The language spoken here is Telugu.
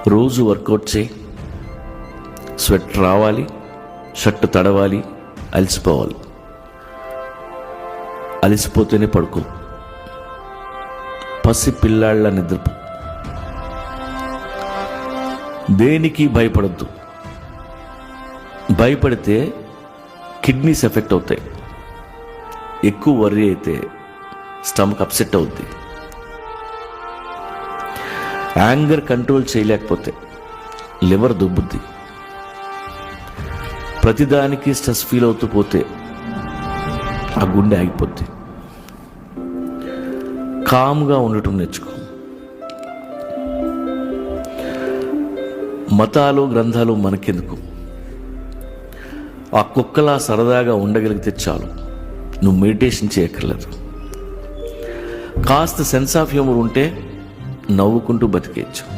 రోజు వర్కౌట్ చేయి. స్వెట్ రావాలి, షర్ట్ తడవాలి, అలసిపోవాలి. అలసిపోతేనే పడుకో. పసి పిల్లాళ్ళ నిద్రపో. దేనికి భయపడద్దు. భయపడితే కిడ్నీస్ ఎఫెక్ట్ అవుతాయి. ఎక్కువ వర్రీ అయితే స్టమక్ అప్సెట్ అవుద్ది. యాంగర్ కంట్రోల్ చేయలేకపోతే లివర్ దుబ్బుద్ది. ప్రతిదానికి స్ట్రెస్ ఫీల్ అవుతూ పోతే ఆ గుండె ఆగిపోద్ది. కామ్గా ఉండటం నేర్చుకో. మతాలు గ్రంథాలు మనకెందుకు? ఆ కుక్కలా సరదాగా ఉండగలిగితే చాలు. నువ్వు మెడిటేషన్ చేయక్కర్లేదు. కాస్త సెన్స్ ఆఫ్ హ్యూమర్ ఉంటే నవ్వుకుంటూ బతికేయచ్చు.